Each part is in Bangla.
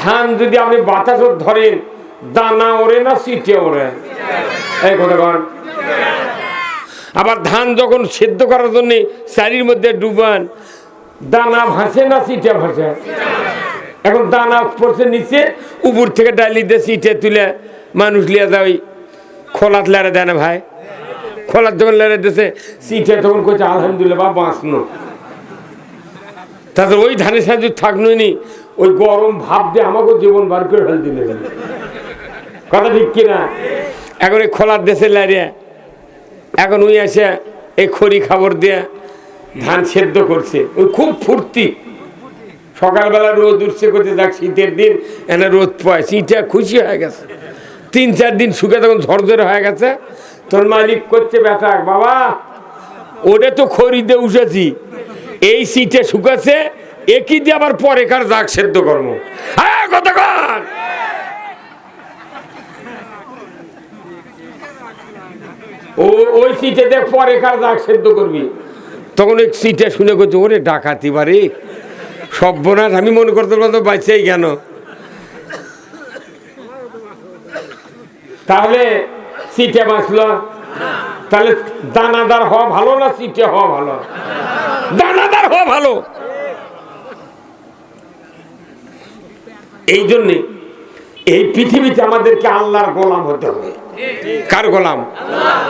ধান যদি আপনি বাতাসও ধরেন দানা ওরে না সিটে ওরে, এই কথা কন। আবার ধান যখন সেদ্ধ করার জন্য চারির মধ্যে ডুবান, দানা ভাসে না সিটে ভাসে? এখন দানা পড়ছে নিচে, উপর থেকে ডালি দিয়ে সিটে তুলে মানুষ লিয়ে যায় ওই খোলাত লেড়ে দেয় না ভাই? খোলার যখন লেড়ে দিয়েছে সিটে তখন কইছে আলহামদুলিল্লাহ বা বাঁচনো। তাদের ওই ধানের সাথে থাকলো নি, ওই গরম ভাব দিয়ে আমাকে জীবন বার করে ফেল দিলে, কথা ঠিক কিনা? এখন এই খোলার দেশে লাইরে এখন ওই এসে এই খড়ি খাবার দিয়ে ধান সেদ্ধ করছে, ওই খুব ফুর্তি। সকালবেলা রোদ উঠছে করতে যাক, শীতের দিন এনে রোদ পায়, শীতে খুশি হয়ে গেছে। 3-4 দিন শুকে তখন ঝরঝরে হয়ে গেছে, তোর মালিক করছে বেটা বাবা ওটা তো খড়ি দিয়ে উঠেছি, এই শীতে শুকাছে, একই দিয়ে আবার পরে কার যাক সেদ্ধ কর্ম। হ্যাঁ কতক্ষণ ওই সিটে দেখ পরে কার যাক সেদ্ধ করবি। তখন ওই সিটে শুনে করছে ওরে ডাকাতি বাড়ি সর্বনাশ, আমি মনে করতে পারতো বাঁচেই কেন। তাহলে সিটে বাঁচলো, তাহলে দানাদার হওয়া ভালো না সিটে হওয়া ভালো? দানাদার হওয়া ভালো। এই জন্যে এই পৃথিবীতে আমাদেরকে আল্লাহর গোলাম হতে হবে। কার গোলাম?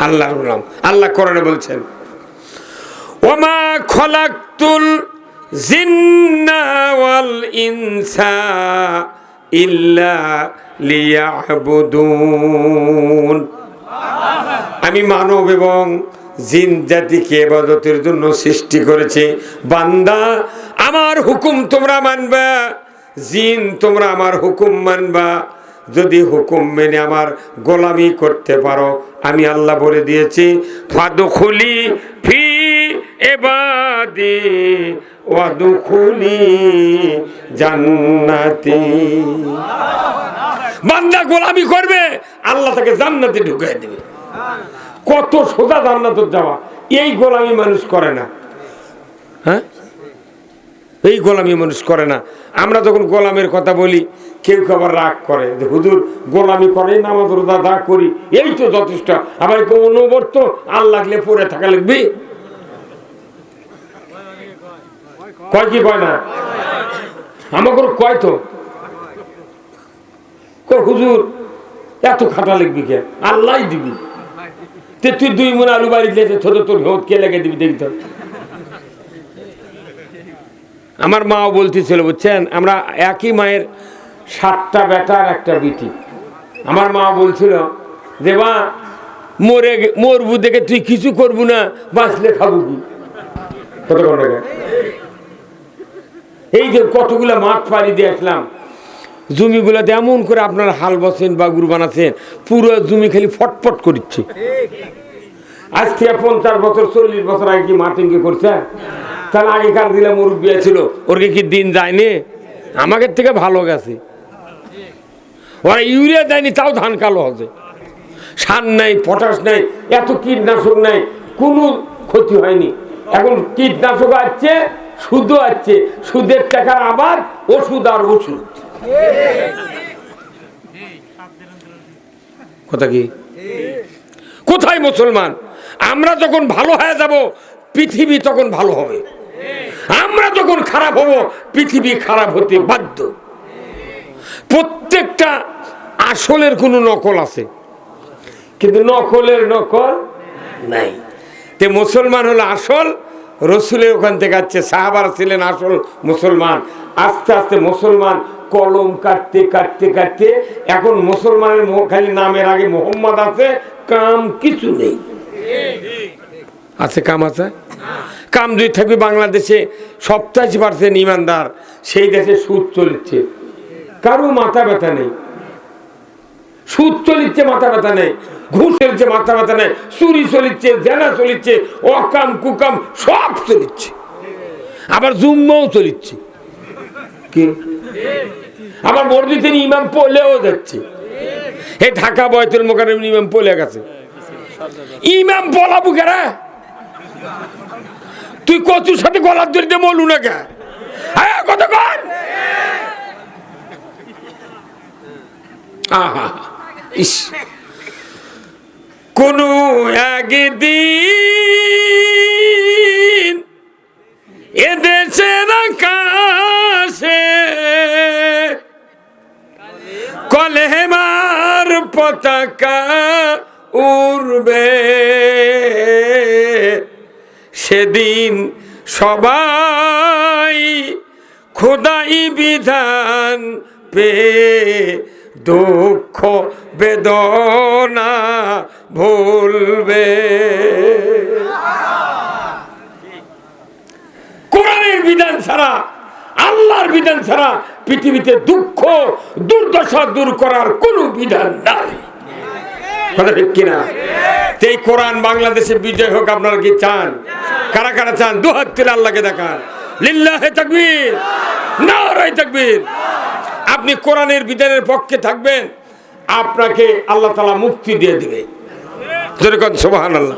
আল্লাহর গোলাম। আল্লাহ কোরআনে বলছেন ওমা খলাকতুল জিন্না ওয়াল ইনসা ইল্লা লিয়াবুদুন, আমি মানব এবং জিন জাতিকে ইবাদতের জন্য সৃষ্টি করেছি। বান্দা আমার হুকুম তোমরা মানবা, জিন তোমরা আমার হুকুম মানবা। যদি হুকুম মেনে আমার গোলামি করতে পারো, আমি আল্লাহ বলে দিয়েছি ফাদখুলি ফি ইবাদি ওয়াদখুলি জান্নাতি। বান্দা গোলামি করবে, আল্লাহ তাকে জান্নাতে ঢুকিয়ে দেবে। কত সোজা জান্নাতে যাওয়া, এই গোলামি মানুষ করে না। হ্যাঁ, এই গোলামি মানুষ করে না। আমরা যখন গোলামের কথা বলি কেউ কেউ আবার রাগ করে যে হুজুর গোলামি করে, নামাজ রোজা দা করি, এই তো যথেষ্ট। আবার কেউ অনবরত আল্লাহ লাগলে পড়ে থাকা লাগবে, কয় কি কয় না? আমাকে কয় তো হুজুর এত খাটা লিখবি কে, আল্লাহ দিবি। তুই 2 মণ আলু বাড়ি দিয়েছে ছোট, তোর হোত কে লেগে দিবি দেখি তো। আমার মাও বলতেছিল বুঝছেন, আমরা একই মায়ের 7টা বেটা আর 1টা বিটি। আমার মা বলছিল যে মা মরবু দেখে তুই কিছু করবো না, বাঁচলে খাবো কি? এই যে কতগুলা মাঠ পাড়ি দিয়ে আসলাম, জমিগুলাতে এমন করে আপনারা হাল বসেন বা গুরু বানাচ্ছেন, পুরো জমি খালি ফটফট করছে। আজ থেকে 50 বছর 40 বছর আগে কি মাটিঙ্গি করছে? তাহলে আগেকার দিলে মুরব্বী ছিল, ওরকে কি দিন যায়নি? আমাদের থেকে ভালো গেছে। ওরা ইউরিয়া দেয়নি, তাও ধান কালো হচ্ছে। সার নাই, পটাশ নাই, এত কীটনাশক নাই, কোনো ক্ষতি হয়নি। এখন কীটনাশক আসছে, সুদও আসছে, সুদের টাকার আবার ওষুধ আর ওষুধ। কথা কি? কোথায় মুসলমান? আমরা যখন ভালো হয়ে যাব পৃথিবী তখন ভালো হবে, আমরা যখন খারাপ হব পৃথিবী খারাপ হতে বাধ্য। প্রত্যেকটা আসলের কোনো নকল আছে, কিন্তু নকলের নকল নাই। তে মুসলমান হলো আসল, রসুলের ওখান থেকে আসছে, সাহাবারা ছিলেন আসল মুসলমান। আস্তে আস্তে মুসলমান কলম কাটতে কাটতে কাটতে এখন মুসলমানের খালি নামের আগে মোহাম্মদ আছে, কাম কিছু নেই। আছে কাম? আছে কাম যদি থাকবে। বাংলাদেশে 87% ইমানদার, সেই দেশে সুদ চলিচ্ছে, কারো মাথা ব্যথা নেই। সুদ চলিচ্ছে, মাথা ব্যথা নেই। ঘুষ চলছে, মাথা ব্যথা নেই। চুরি চলিচ্ছে, জেনা চলিচ্ছে, অকাম কুকাম সব চলিচ্ছে। আবার জুম্মাও চলিচ্ছে। কি আবার মসজিদে ইমাম পড়লেও যাচ্ছে। এই ঢাকা বয়তুল মোকাররম ইমাম পড়ে গেছে। ইমাম বলাবু কেরা? তুই কচুর সাথে গলার দড়িতে মলু না কে? হ্যাঁ কতক্ষণ আহা ইস, কোনো একদিন এদেশের আকাশে কলেমার পতাকা উড়বে, সেদিন সবাই খোদাই বিধান পেয়ে দুঃখ বেদনা ভুলবে। কোরআনের বিধান ছাড়া, আল্লাহর বিধান ছাড়া পৃথিবীতে দুঃখ দুর্দশা দূর করার কোনো বিধান নাই, কথা ঠিক কিনা? এই কোরআন বাংলাদেশে বিজয় হোক আপনারা কি চান? কারা কারা চান? দুহাত তুলে আল্লাহকে দেখান। লিল্লাহে তাকবীর, নারায়ে তাকবীর। আপনি কোরআনের বিধানের পক্ষে থাকবেন, আপনাকে আল্লাহ তাআলা মুক্তি দিয়ে দিবে। জোরে কোন সুবহানাল্লাহ।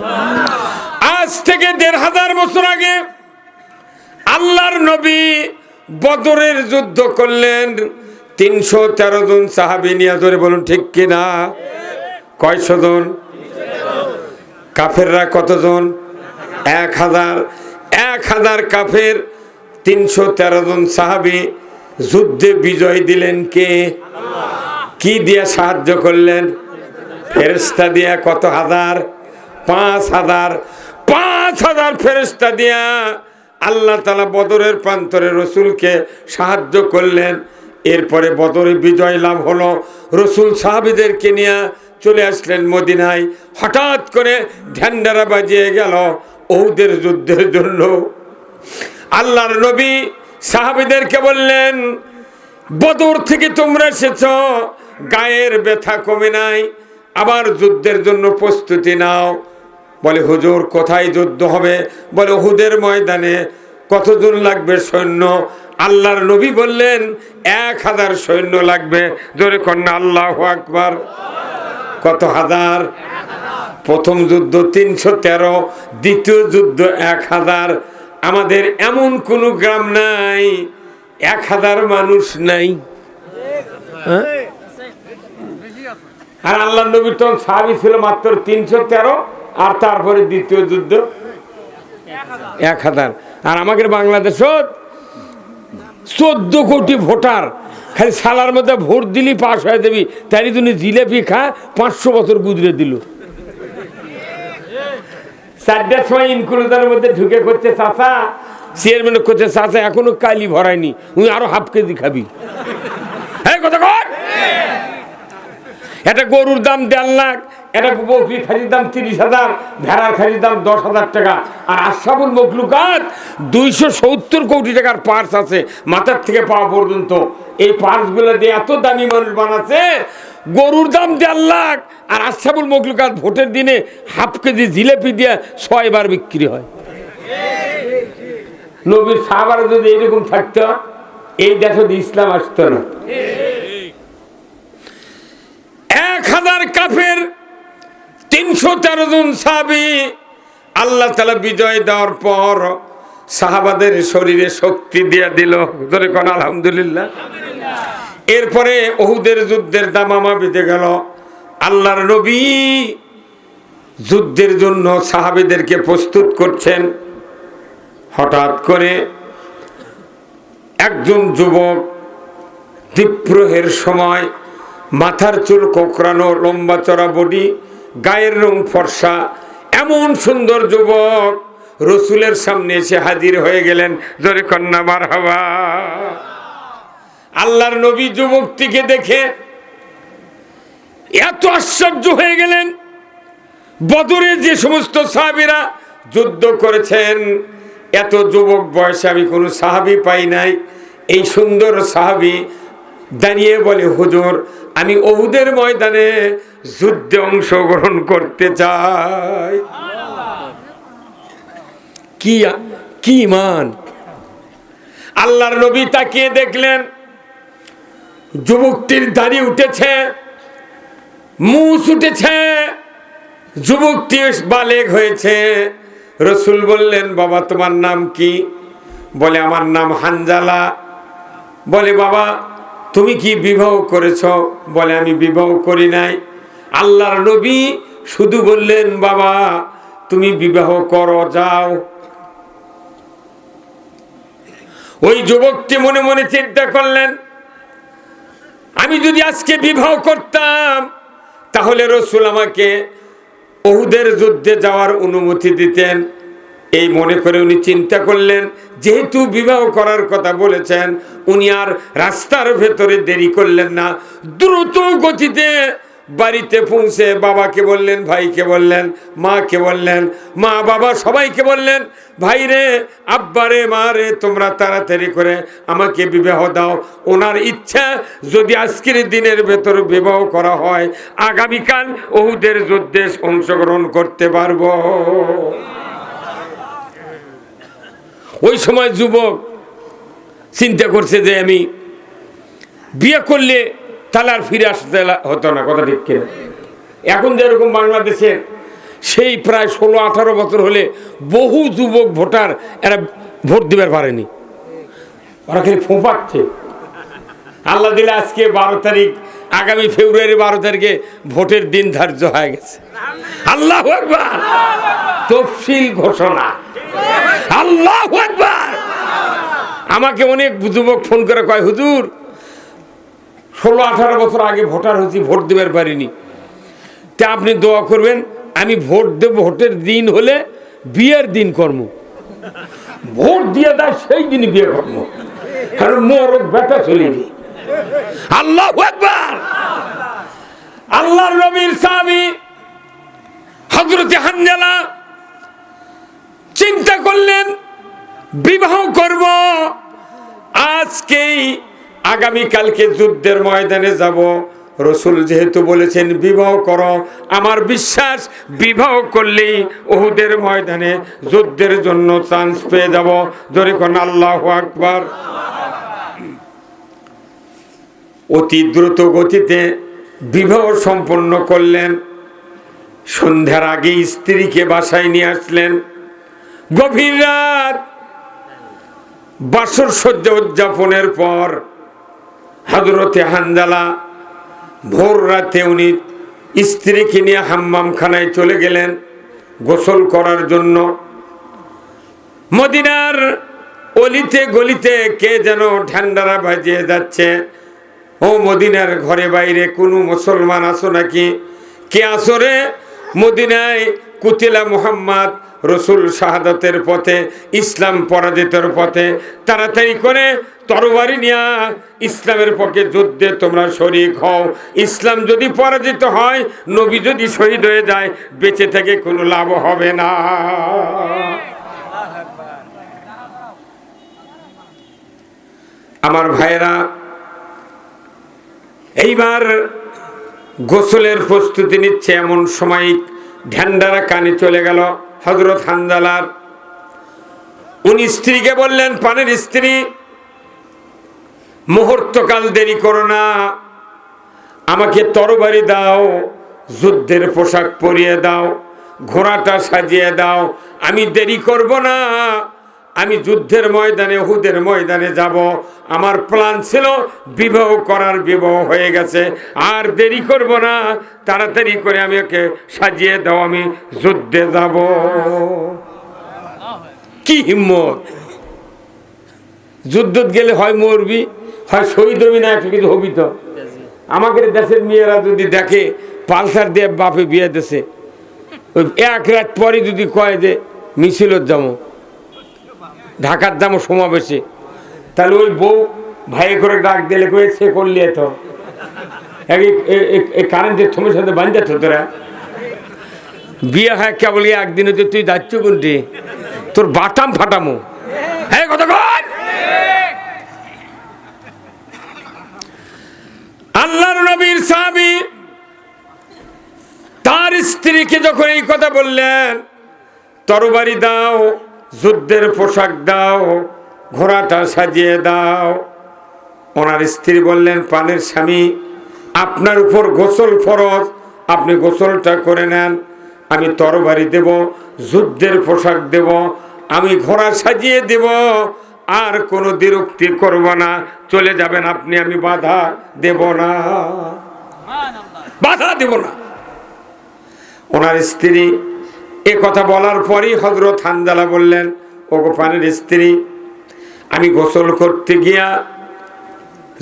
আজ থেকে ১৫০০ বছর আগে আল্লাহর নবী বদরের যুদ্ধ করলেন ৩১৩ জন সাহাবী নিয়ে। জোরে বলুন ঠিক কিনা? কয়শো জন? কাফেররা কতজন? ১০০০। ১০০০ কাফের, ৩১৩ জন সাহাবী। যুদ্ধে বিজয় দিলেন কে? কি দিয়ে সাহায্য করলেন? ফেরেশতা দিয়া। কত হাজার? ৫০০০। ৫০০০ ফেরেশতা দিয়া আল্লাহ তাআলা বদরের প্রান্তরে রাসূলকে সাহায্য করলেন। এরপরে বদরে বিজয় লাভ হলো। রাসূল সাহাবীদেরকে নিয়ে চলে আসলেন মদিনায়। হঠাৎ করে ঢান্ডারা বাজিয়ে গেল উহুদের যুদ্ধের জন্য। আল্লাহর নবী সাহাবীদেরকে বললেন, বদর থেকে তোমরা এসেছো, গায়ের ব্যথা কমে নাই, আবার যুদ্ধের জন্য প্রস্তুতি নাও। বলে হুজুর কোথায় যুদ্ধ হবে? বলে উহুদের ময়দানে। কতজন লাগবে সৈন্য? আল্লাহর নবী বললেন ১০০০ সৈন্য লাগবে। জোরে কন্যা আল্লাহু আকবার। কত হাজার? প্রথম যুদ্ধ ৩১৩, দ্বিতীয় যুদ্ধ ১০০০। আমাদের এমন কোন গ্রাম নাই ১০০০ মানুষ নাই। আর আল্লাহ নবীর তখন সাহাবী ছিল মাত্র ৩১৩, আর তারপরে দ্বিতীয় যুদ্ধ ১০০০। আর আমাদের বাংলাদেশত ১৪ কোটি ভোটার, খালি সালার মধ্যে ভোট দিলি পাস হয়ে দেবি। তাই তুমি জিলেপি খা 500 বছর গুজরে দিল। 4টার সময় ইনক্লুজারের মধ্যে ঢুকে করছে চাচা, চেয়ারম্যান করছে চাচা এখনো কালি ভরায়নি, তুই আরো হাফ কেজি খাবি। হ্যাঁ কথা কর। একটা গরুর দাম 1.5 লাখ, একটা বকরি খাসির দাম 30,000, ভেড়ার খাসির দাম 10,000 টাকা। আর আশরাফুল মখলুকাত 270 কোটি টাকার পার্স আছে মাথার থেকে পা পর্যন্ত। এই পার্সগুলো দিয়ে এত দামি মানুষ বানাচ্ছে। গরুর দাম 1.5 লাখ, আর আশরাফুল মখলুকাত ভোটের দিনে হাফ কেজি জিলেপি দিয়ে 6 বার বিক্রি হয়। নবীর সাহাবারা যদি এরকম থাকতো, এই দেশে ইসলাম আসতো না। ১০০০ কাফের, ৩১৩ জন সাহাবী। আল্লাহ তাআলা বিজয় দেওয়ার পর সাহাবাদের শরীরে শক্তি দিয়ে দিল। ধরে কোন আলহামদুলিল্লাহ। এরপরে উহুদের যুদ্ধের দামামা বেঁধে গেল। আল্লাহর নবী যুদ্ধের জন্য সাহাবীদেরকে প্রস্তুত করছেন। হঠাৎ করে একজন যুবক বিদ্রোহের সময়, মাথার চুল কোঁকড়ানো, লম্বা চড়া বডি, গায়ের রং ফর্সা, এমন সুন্দর যুবক রাসূলের সামনে এসে হাজির হয়ে গেলেন। জোরে কন্যা মারহাবা। আল্লাহর নবী যুবকটিকে দেখে এত আশ্চর্য হয়ে গেলেন। বদরে যে সমস্ত সাহাবীরা যুদ্ধ করেছেন, এত যুবক বয়সে আমি কোনো সাহাবী পাই নাই। এই সুন্দর সাহাবী দাঁড়িয়ে বলে, হুজুর আমি উহুদের ময়দানে যুদ্ধে অংশগ্রহণ করতে চাই। কি ঈমান! আল্লাহর নবী তাকিয়ে দেখলেন যুবকটির দাড়ি উঠেছে, মুছ উঠেছে, যুবকটি বালেগ হয়েছে। রাসূল বললেন, বাবা তোমার নাম কি? বলে আমার নাম হানজালা। বলে বাবা তুমি কি বিবাহ করেছ? বলে আমি বিবাহ করি নাই। আল্লাহর নবী শুধু বললেন, বাবা তুমি বিবাহ করো, যাও। ওই যুবকটি মনে মনে চিন্তা করলেন, আমি যদি আজকে বিবাহ করতাম তাহলে রাসূল আমাকে উহুদের যুদ্ধে যাওয়ার অনুমতি দিতেন। এই মনে করে উনি চিন্তা করলেন, যেহেতু বিবাহ করার কথা বলেছেন, উনি আর রাস্তার ভেতরে দেরি করলেন না, দ্রুত গতিতে বাড়িতে পৌঁছে বাবাকে বললেন, ভাইকে বললেন, মাকে বললেন, মা বাবা সবাইকে বললেন, ভাই রে, আব্বা রে, মা রে, তোমরা তাড়াতাড়ি করে আমাকে বিবাহ দাও। ওনার ইচ্ছা যদি আজকের দিনের ভেতর বিবাহ করা হয়, আগামীকাল উহুদের যুদ্ধে অংশগ্রহণ করতে পারবো। ওই সময় যুবক চিন্তা করছে যে আমি বিয়ে করলে তাহলে আর ফিরে আসতে হতো না, কথা ঠিক কিনা? এখন যেরকম বাংলাদেশের সেই প্রায় 16-18 বছর হলে বহু যুবক ভোটার এরা ভোট দিবার পারেনি, ওরা খালি ফোঁপাচ্ছে। আল্লাহ দিলে আজকে 12 তারিখ, আগামী ফেব্রুয়ারি 12 তারিখে ভোটের দিন ধার্য হয়ে গেছে। আল্লাহু আকবার, তফসিল ঘোষণা। আল্লাহু আকবার। আমাকে অনেক যুবক ফোন করে কয়, হুজুর 16-18 বছর আগে ভোটার হয়েছি, ভোট দেবার পারিনি, তা আপনি দোয়া করবেন, আমি ভোট দেব, ভোটের দিন হলে বিয়ের দিন কর্ম, ভোট দিয়ে দেয় সেই দিন বিয়ে কর্ম, কারণ মোরক বেটা চলিনি। আল্লাহু আকবার। আল্লাহর নবীর সাহাবী হযরত হানজালা চিন্তা করলেন, বিবাহ করব আজকেই, আগামীকালকে যুদ্ধের ময়দানে যাব। রাসূল যেহেতু বলেছেন বিবাহ করো, আমার বিশ্বাস বিবাহ করলেই উহুদের ময়দানে যুদ্ধের জন্য চান্স পেয়ে যাব। জোরে কোন আল্লাহু আকবার। অতি দ্রুত গতিতে বিবাহ সম্পন্ন করলেন। সন্ধ্যার আগে স্ত্রীকে বাসায় নিয়ে আসলেন। গভীর রাত, বাসর সজ্জা উদযাপনের পর হযরতে হানজালা ভোর রাতে উনি স্ত্রীকে নিয়ে হাম্মামখানায় চলে গেলেন গোসল করার জন্য। মদিনার অলিতে গলিতে কে যেন ঢান্ডারা বাজিয়ে যাচ্ছে, ও মদিনার ঘরে বাইরে কোনো মুসলমান আছো নাকি? কে আসো রে? মদিনায় কুতিলা মুহাম্মদ, রাসূল শাহাদাতের পথে, ইসলাম পরাজিতের পথে, তাড়াতাড়ি করে তরবারি নিয়ে ইসলামের পক্ষে যুদ্ধে তোমরা শরীক হও। ইসলাম যদি পরাজিত হয়, নবী যদি শহীদ হয়ে যায়, বেঁচে থেকে কোনো লাভ হবে না। আমার ভাইরা, এইবার গোসলের প্রস্তুতি নিচ্ছে, এমন সময় ঢান্ডারা কানে চলে গেল হযরত হানজালার। উনি স্ত্রীকে বললেন, পানের স্ত্রী, মুহূর্তকাল দেরি করো না, আমাকে তরবারি দাও, যুদ্ধের পোশাক পরিয়ে দাও, ঘোড়াটা সাজিয়ে দাও, আমি দেরি করব না, আমি যুদ্ধের ময়দানে, উহুদের ময়দানে যাব। আমার প্ল্যান ছিল বিবাহ করার, বিবাহ হয়ে গেছে, আর দেরি করব না, তাড়াতাড়ি করে আমি ওকে সাজিয়ে দাও, আমি যুদ্ধে যাব। কি হিম্মত! যুদ্ধ গেলে হয় মরবি, হয় শহীদ হবি, না একটা কিছু হবি। তো আমাদের দেশের মেয়েরা যদি দেখে পালসার দিয়ে বাপে বিয়ে দেশে, ওই এক রাত পরে যদি কয় যে মিছিলত যাবো, ঢাকার যাবো সমাবেশে, তাহলে ওই বউ ভাই করে ডাক দিলে করে সে করলি এত কারেন্টের থমের সাথে বান্ধে তোরা বিয়ে হয় কেবল একদিনে, তো তুই যাচ্ছ কোনটি, তোর বাটাম ফাটামো। হ্যাঁ, কথা কর। আল্লাহর নবীর সাহাবী তার স্ত্রীকে যখন এই কথা বললেন, তরবারি দাও, যুদ্ধের পোশাক দাও, ঘোড়াটা সাজিয়ে দাও, ওনার স্ত্রী বললেন, পানের স্বামী, আপনার উপর গোসল ফরজ, আপনি গোসলটা করে নেন, আমি তরবারি দেব, যুদ্ধের পোশাক দেব, আমি ঘোড়া সাজিয়ে দেব, আর কোনো দ্বিরুক্তি করব না, চলে যাবেন আপনি, আমি বাধা দেব না, বাধা দেব না। ওনার স্ত্রী এ কথা বলার পরই হযরত হানজালা বললেন, ওগো প্রাণের স্ত্রী, আমি গোসল করতে গিয়া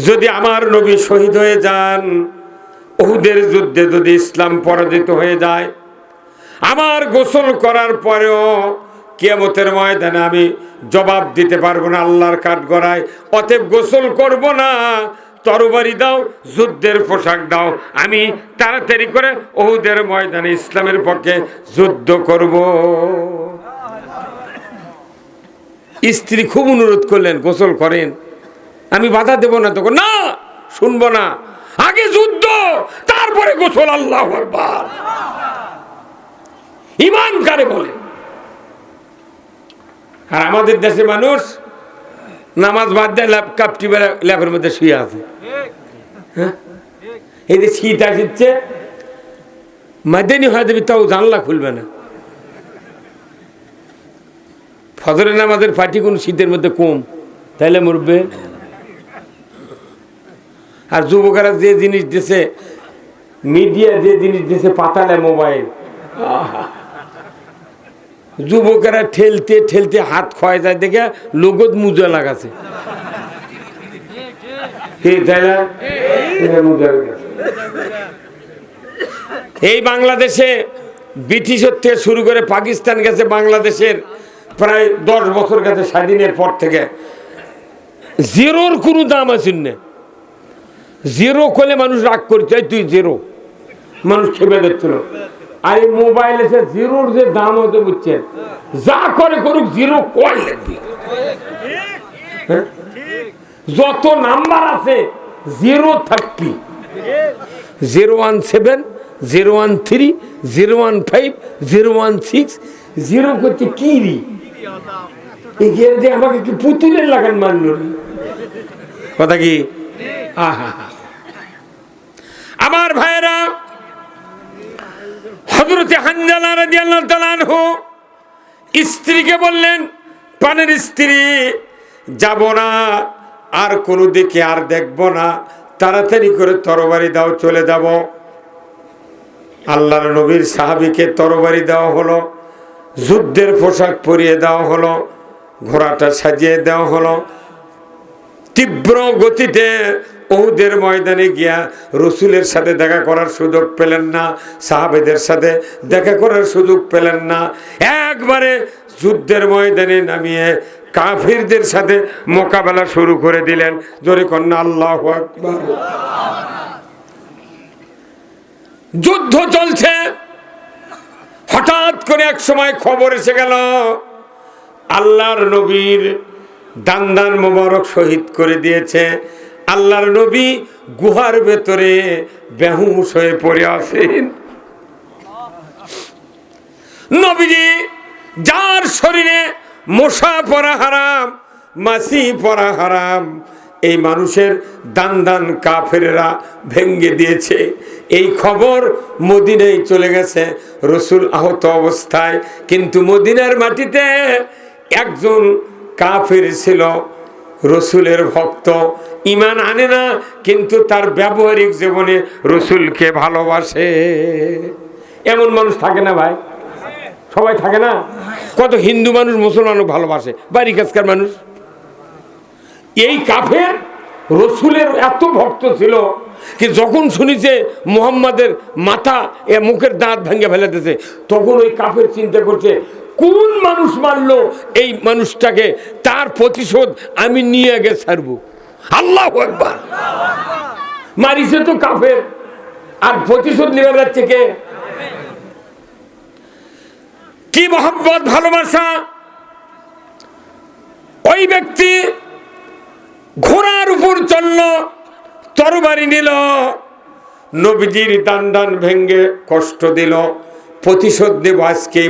যদি আমার নবী শহীদ হয়ে যান, উহুদের যুদ্ধে যদি ইসলাম পরাজিত হয়ে যায়, আমার গোসল করার পরেও কিয়ামতের ময়দানে আমি জবাব দিতে পারবো না আল্লাহর কাঠগড়ায়। অতএব গোসল করব না, তরবারি দাও, যুদ্ধের পোশাক দাও, আমি তাড়াতাড়ি করে উহুদের ময়দানে ইসলামের পক্ষে যুদ্ধ করব। স্ত্রী খুব অনুরোধ করলেন, গোসল করেন, আমি বাধা দেব না। তখন না, শুনবো না, আগে যুদ্ধ, তারপরে গোসল। আল্লাহু আকবার। ঈমান কারে বলে? আর আমাদের দেশে মানুষ নামাজ বাদ দেয়, ল্যাপকাপটি ল্যাপের মধ্যে শুয়ে আছে। হ্যাঁ, এই যে শীত আসছে, মাদানি হয়ে যাবি, তাও জানলা খুলবে না। ফজরের নামাজের পার্টি কোন শীতের মধ্যে কম, তাইলে মরবে। আর যুবকেরা যে জিনিস দিছে, মিডিয়া যে জিনিস দিছে, পাতালে মোবাইল, যুবকেরা ঠেলতে ঠেলতে হাত ক্ষয় যায় দেখে লোগত মুজা লাগাছে। এই বাংলাদেশে ব্রিটিশের থেকে শুরু করে পাকিস্তান গেছে, বাংলাদেশের প্রায় 10 বছর গেছে স্বাধীনের পর থেকে। জিরোর কোনো দাম আছে না, জিরো করলে মানুষ রাগ করছে, তুই জিরো, মানুষ খেপে দিচ্ছিল। আর এই মোবাইল এসে জিরোর যে দাম হতে বুঝছেন, যা করে করুক জিরো কয় লাগবে। যত নাম্বার আছে জিরো থাকবি, 017, 013, 015, 016, জিরো করতে কি রি? আমাকে কি পুতুলের লাগান মানল? কথা কি? আমার ভাইরা, হযরতে হানজালা রাদিয়াল্লাহু তাআলা আনহু স্ত্রীকে বললেন, প্রাণের স্ত্রী, যাব না, আর কোনো দিকে আর দেখব না, তাড়াতাড়ি করে তরবারি দাও, চলে যাব। আল্লাহর নবীর সাহাবীকে তরবারি দেওয়া হলো, যুদ্ধের পোশাক পরিয়ে দেওয়া হলো, ঘোড়াটা সাজিয়ে দেওয়া হলো। তীব্র গতিতে উহুদের ময়দানে গিয়া রসুলের সাথে দেখা করার সুযোগ পেলেন না, সাহাবেদের সাথে দেখা করার সুযোগ পেলেন না। একবারে যুদ্ধের ময়দানে নামিয়ে কাফিরদের সাথে মোকাবেলা শুরু করে দিলেন। জোরে কন্যা আল্লাহু আকবার। যুদ্ধ চলছে, হঠাৎ করে এক সময় খবর এসে গেল, আল্লাহর নবীর দান মোবারক শহীদ করে দিয়েছে। আল্লাহর নবী গুহার ভেতরে বেহুশ হয়ে পড়ে আছেন। নবীজি, যার শরীরে মশা পড়া হারাম, মাছি পড়া হারাম, এই মানুষের দান কাফেররা ভেঙ্গে দিয়েছে। এই খবর মদিনায় চলে গেছে, রসুল আহত অবস্থায়। কিন্তু মদিনার মাটিতে একজন কাফের ছিল, রসুলের ভক্ত, ঈমান আনে না, কিন্তু তার ব্যবহারিক জীবনে রসুলকে ভালোবাসে। এমন মানুষ থাকে না ভাই? সবাই থাকে না? কত হিন্দু মানুষ মুসলমানও ভালোবাসে, বাড়ি কাজকার মানুষ। এই কাফের রসুলের এত ভক্ত ছিল কি যখন শুনিছে মুহাম্মাদের মাথা মুখের দাঁত ভেঙে ফেলেতেছে, তখন ওই কাফের চিন্তা করছে, কোন মানুষ মারলো এই মানুষটাকে, তার প্রতিশোধ আমি নিয়ে আগে ছাড়বো। আল্লাহু আকবার। মারিছে তো কাফের, আর প্রতিশোধ নিয়ে যাচ্ছে কে? কি মহব্বত, ভালোবাসা! ওই ব্যক্তি ঘোড়ার উপর চলল, তরবারি নিল, নবীজির দান ভেঙ্গে কষ্ট দিল। প্রতিশোধ দেব আজকে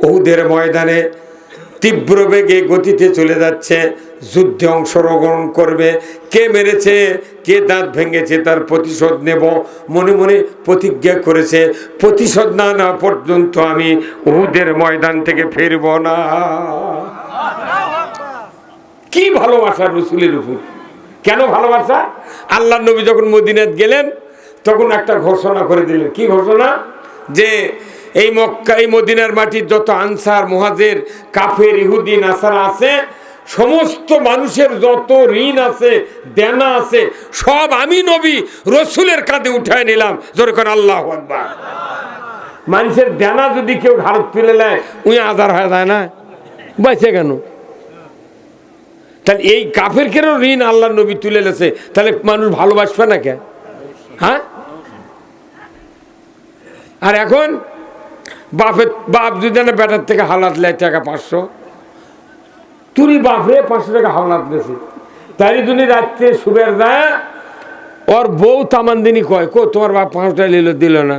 উহুদের ময়দানে। তীব্র বেগে গতিতে চলে যাচ্ছে, যুদ্ধে অংশগ্রহণ করবে। কে মেরেছে, কে দাঁত ভেঙেছে, তার প্রতিশোধ নেব মনে মনে প্রতিজ্ঞা করেছে। প্রতিশোধ না নেওয়া পর্যন্ত আমি উহুদের ময়দান থেকে ফিরব না। কি ভালোবাসা রসুলের উপর। কেন ভালোবাসা? আল্লাহ নবী যখন মদিনাত গেলেন তখন একটা ঘোষণা করে দিলেন। কি ঘোষণা? যে এই মক্কা, এই মদিনার মাটির যত আনসার, মুহাজির, কাফের, ইহুদি, নাসারা আছে, সমস্ত মানুষের যত ঋণ আছে, দেনা আছে, সব আমি নবী রসুলের কাঁধে উঠায় নিলাম। জোরে করে আল্লাহু আকবার। মানুষের দেনা যদি কেউ ঘাড়ত তুলে নেয়, উনি আজার হয়ে যায় না? বাঁচে কেন? তাহলে এই কাফের কেন ঋণ আল্লাহ নবী তুলে লেছে, তাহলে মানুষ ভালোবাসবে না কে? হ্যাঁ? আর এখন বাপ যদি না বেটার থেকে হাওলাত লেয় টাকা 500, তুই বাপরে 500 টাকা হাওলাত লেছে, তাই তুমি রাত্রে শুবের যায়, ওর বউ তামানদিনী কয়, কো তোমার বাপ 500 টাকা দিল না?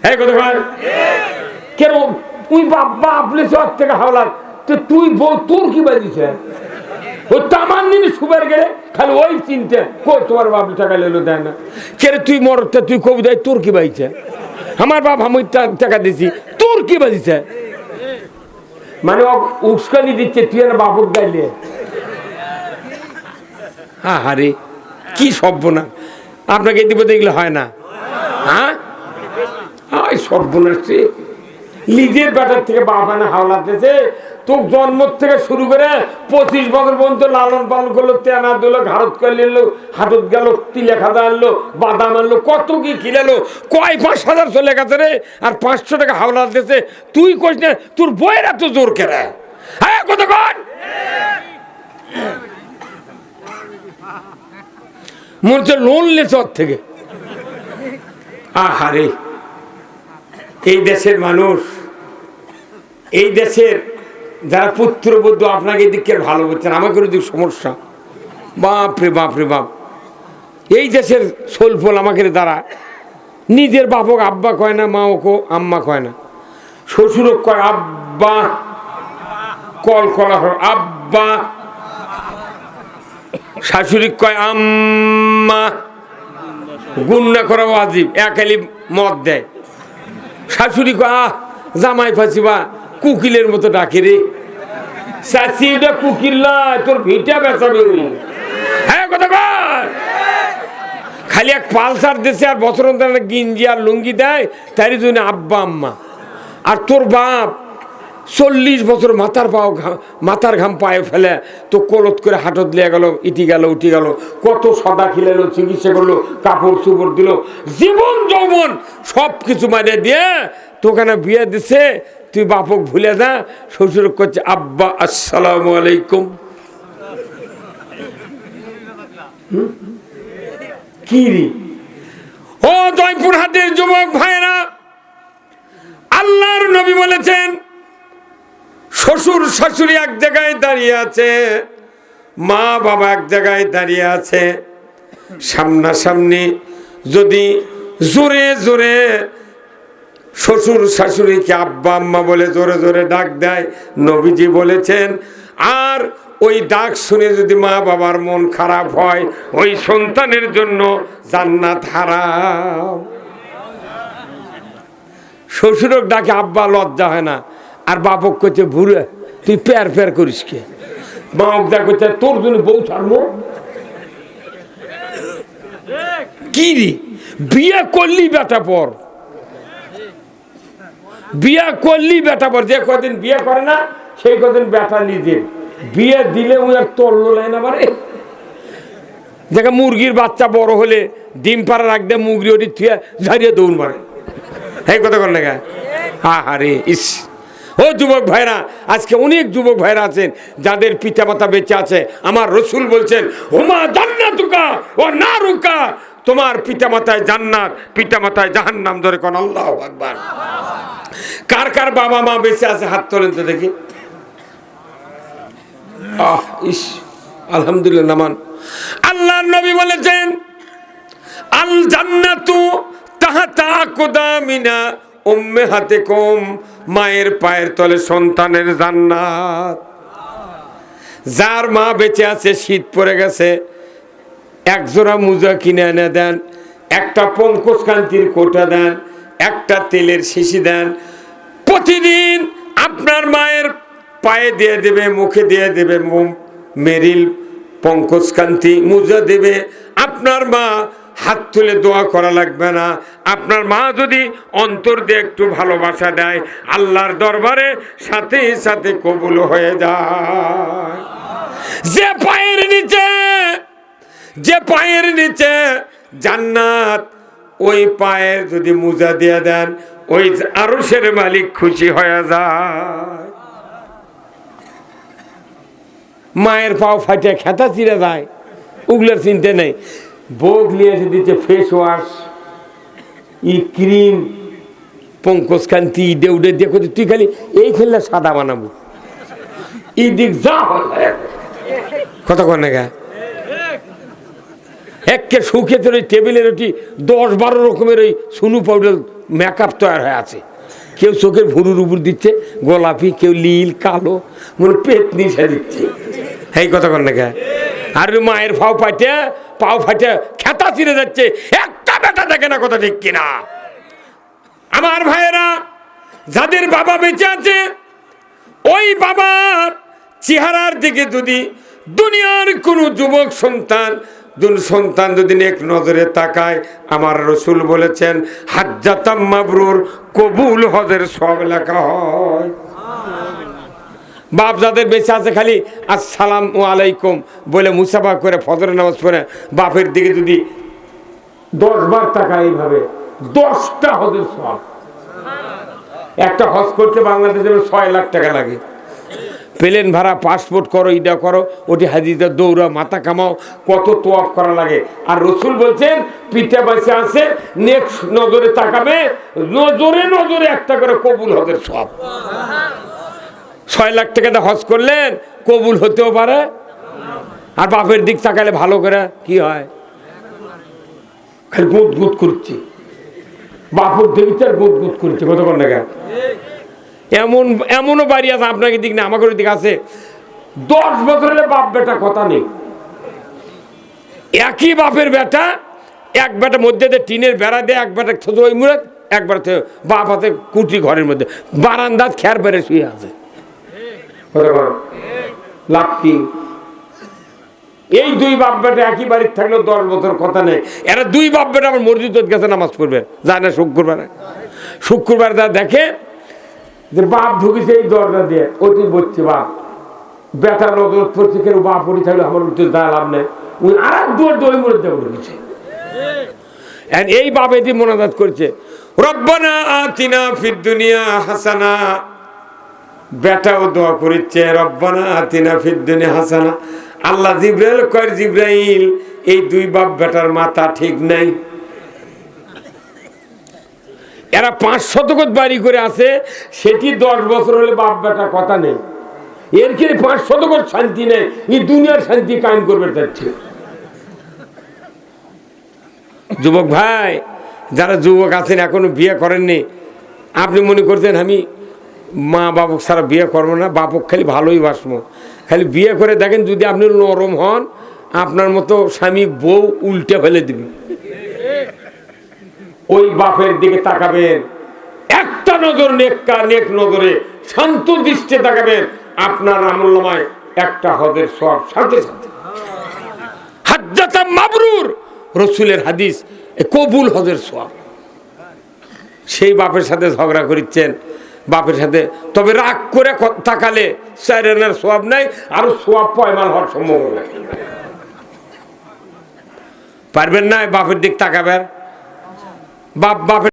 এই কথা কয় কেন? তুই বাপ লেছে ওর থেকে হাওলাত, তুই বউ তোর কি বাজিছে? ও তামানদিনী শুবের গেলে খালি ওই চিন্তা, কো তোমার বাপ টাকা লেলো দেয় না? কে তুই মরতে তুই কবি দেয়, তোর কি বাজিছে? আমার বাপ আমি টাকা দিছি, তোর কি বাজিছে? মানে উস্কানি দিচ্ছে, তুই আর বাপক গাইলে। আরে কি সর্বনাশ! আপনাকে দিব দেখলে হয় না? হ্যাঁ, সর্বনাশ। নিজের বেটার থেকে বাপ আনা হাওলাত দিয়েছে, তোর জন্ম থেকে শুরু করে 25 বছর পর্যন্ত লালন পালন করলো, তেনা দিল, ঘাড়ত করে নিল, হাতত গেল, তিলে খাদা আনলো, বাদাম আনলো, কত কি খিলালো, কয় 5,000 চলে গেছে রে, আর 500 টাকা হাওলাত দিয়েছে। তুই কইস না তোর বইয়ের এত জোর কেরে? হ্যাঁ, কতক্ষণ মনে হচ্ছে লোন লেছে ওর থেকে। আহারে, এই দেশের মানুষ, এই দেশের যারা পুত্রবধূ আপনাকে এদিকে ভালো বলছেন, আমাকে ওদিক সমস্যা। বাপরে বাপরে বাপ, এই দেশের সোলফল আমাকে দ্বারা নিজের বাপক আব্বা কয় না, মা ওকে আম্মা কয় না, শ্বশুর কয় আব্বা, কল করা হয় আব্বা, শাশুড়ি কয় আম্মা, গুন্না করা ওয়াজিব, একালি মদ দেয়। শাশুড়ি কয় আহ জামাই ফাঁসিবা, কুকিলের মতো ডাকে রে। চাচি ওটা কুকিল না, তোর ভিটা বেচাবে। হ্যাঁ, কথা বল। খালি এক পালসার দেশে আর বছর গিঞ্জি আর লুঙ্গি দেয়, তাই জন্য আব্বা আম্মা। আর তোর বাপ 40 বছর মাথার ঘাম পায়ে ফেলে তো কলত করে হাটত লিয়ে গেল, ইটি গেল উঠি গেল, কত সদা খিলালো, চিকিৎসা করলো, কাপড় চুপড় দিল, জীবন যৌবন সব কিছু মারে দিয়ে তোখানে বিয়ে দিছে। তুই বাপক ভুলে যা, শ্বশুর করছে আব্বা আসসালামু আলাইকুম। কি রে? ও জয়পুরহাটের যুবক ভাইরা, আল্লাহর নবী বলেছেন শ্বশুর শাশুড়ি এক জায়গায় দাঁড়িয়ে আছে, মা বাবা এক জায়গায় দাঁড়িয়ে আছে, সামনাসামনি যদি জোরে জোরে শ্বশুর শাশুড়িকে আব্বা আম্মা বলে জোরে জোরে ডাক দেয়, নবীজি বলেছেন, আর ওই ডাক শুনে যদি মা বাবার মন খারাপ হয়, ওই সন্তানের জন্য জান্নাত হারাম। শ্বশুরক ডাকে আব্বা, লজ্জা হয় না? আর বাপক করছে ভুরে, তুই প্যার প্যার করিস কে? বাপ যা করছে তোর জন্য বউ ছাড়বো। কি রে, বিয়ে করলি বেটা পর, বিয়ে করলি বেটা পর। যে কদিন বিয়ে করে না সেই কদিন বেটা নিজের, বিয়ে দিলে ওই আর তল্লো লাই না পারে। দেখে মুরগির বাচ্চা বড় হলে ডিম পাড়া রাখতে মুরগি ওটি থুয়ে ঝাড়িয়ে দৌড় মারে। এই কথা কর না? আহারে ইস। ও যুবক ভাইরা, আজকে অনেক যুবক ভাইরা আছেন যাদের পিতা মাতা বেঁচে আছে। আমার রসুল বলছেন হুমা জান্নাতুকা ও নারুকা, তোমার পিতা মাতায় জান্নাত, পিতা মাতায় জাহান্নাম। ধরে কোন আল্লাহু আকবার। কার কার বাবা মা বেঁচে আছে হাত তোলেন তো দেখি। আহ ইস, আলহামদুলিল্লাহ নামান। আল্লাহর নবী বলেছেন আল জান্নাতু তাহাতা আকদামিনা উম্মাহাতিকুম, মায়ের পায়ের তলে সন্তানের জান্নাত। যার মা বেঁচে আছে, শীত পড়ে গেছে, এক জোড়া মোজা কিনে এনে দেন, একটা পঙ্কজ কান্তির কোটা দেন, একটা তেলের শিশি দেন। প্রতিদিন আপনার মায়ের পায়ে দিয়ে দেবে, মুখে দিয়ে দেবে মেরিল, পঙ্কজকান্তি, মুজা দেবে। আপনার মা হাত তুলে দোয়া করা লাগবে না। আপনার মা যদি অন্তর দিয়ে একটু ভালোবাসা দেয়, আল্লাহর দরবারে সাথে সাথে কবুল হয়ে যায়। যে পায়ের নিচে জান্নাত, ওই পায়ের যদি মুজা দিয়ে দেন, ওই আরশের মালিক খুশি হয়ে যায়। মায়ের পাও ফাটে খেতা চিরে যায়, ওগুলোর চিনতে নেই। বউ নিয়ে এসে দিচ্ছে ফেস ওয়াশ, ক্রিম, পঙ্কজকান্তি, দেউডে দিয়ে তুই খালি এই খেললে সাদা বানাবো, এই দিক যা কথা কন না। একে শুকে তোর ওই টেবিলের ওটি 10-12 রকমের ওই সুনু পাউডার মেকআপ তৈরি হয়ে আছে। কেউ চোখের ভুরুর উপর দিচ্ছে গোলাপি, কেউ নীল, কালো, মনে পেট নিশা দিচ্ছে। এই কথা কন না। আর মায়ের পাও ফাটে খেতা চিরে যাচ্ছে, একটা বেটা দেখে না, কথা ঠিক কিনা? আমার ভাইয়েরা, যাদের বাবা বেঁচে আছে, ওই বাবার চেহারার দিকে যদি দুনিয়ার কোন যুবক সন্তান যদি এক নজরে তাকায়, আমার রসুল বলেছেন হাজ্জাতাম মাবরুর, কবুল হজের সব লেখা হয়। বাপ যাদের বেঁচে আছে খালি আসসালামু আলাইকুম বলে মুসাফা করে ফজরের নামাজ পড়ে, বাপের দিকে যদি 10 বার তাকায়, এইভাবে 10টা হজের সব। একটা হজ করতে বাংলাদেশে 6 লাখ টাকা লাগে। প্লেন ভাড়া, পাসপোর্ট করো, ইটা করো, ওটি হাজিরা দৌড়া, মাথা কামাও, কত তোয়াফ করা লাগে। আর রসুল বলছেন পিঠে বসে আছে, নেক্সট নজরে তাকাবে, নজরে একটা করে কবুল হজের সব। 6 লাখ টাকাতে হজ করলেন, কবুল হতেও পারে। আর বাপের দিক তাকালে ভালো করে কি হয়, খালি গুদ করছি, বাপুর দিকে আর গুদ করছে, কতক্ষণ দেখা। এমনও বাড়ি আছে আপনাকে দিক না, আমাকে দিক আছে, 10 বছর হলে বাপ বেটা কথা নেই। একই বাপের বেটা, এক বেটা মধ্যে টিনের বেড়া দেয়, এক বেটা ছোট ওই মুড়ে, এক বেটা বাপ হাতে কুটি ঘরের মধ্যে বারান্দাত খেয়ার বেড়ে শুয়ে আছে। লাভ কি? এই 2 বাপ বেটা একই বাড়ির থাকলেও 10 বছর কথা নেই। এরা 2 বাপ বেটা আমার মসজিদ গেছে নামাজ পড়বে, যায় না শুক্রবার যা দেখে যে বাপ ঢুকেছে এই দরজা দিয়ে, ওটি বলছে বাপ বেটা নজর পড়ছে, কেন বাপ ওটি থাকলে আমার উঠতে যা লাভ নেই, ওই আর দুয়ার দই মরে দেবো ঢুকেছে। এই বাপ এটি মোনাজাত করছে, রব্বানা আতিনা ফিদ দুনিয়া হাসানা। বেটাও দোয়া করিচ্ছে, রব্বানা আতিনা ফিদ দুনিয়া হাসানা। আল্লাহ জিব্রাইল কয়, জিব্রাইল এই 2 বাপ বেটার মাথা ঠিক নাই। এরা 5 শতকত বাড়ি করে আছে, সেটি 10 বছর হলে বাপ বেটা কথা নেই। এর কি 5 শতকত শান্তি নেই, এই দুনিয়ার শান্তি কায়েম করবে চাচ্ছে। যুবক ভাই, যারা যুবক আছেন এখনো বিয়ে করেননি, আপনি মনে করছেন আমি মা বাপক ছাড়া বিয়ে করবো না, বাপক খালি ভালোই বাসবো, খালি বিয়ে করে দেখেন যদি আপনি নরম হন, আপনার মতো স্বামী বউ উল্টে ফেলে দিবি। ওই বাপের দিকে তাকাবেন, একটা নজর নেক নজরে শান্ত দৃষ্টি তাকাবেন, আপনার আমলনামায় একটা হজের সওয়াব সাথে সাথে। হাজ্জাতাম মাবরুর, রসুলের হাদিস, কবুল হজের সওয়াব। সেই বাপের সাথে ঝগড়া করিচ্ছেন, বাপের সাথে তবে রাগ করে তাকালে 4 আনার সওয়াব নাই, আরো সওয়াব পয়মাল হওয়ার সম্ভাবনা। পারবেন না বাপের দিক তাকাবেন, বাপের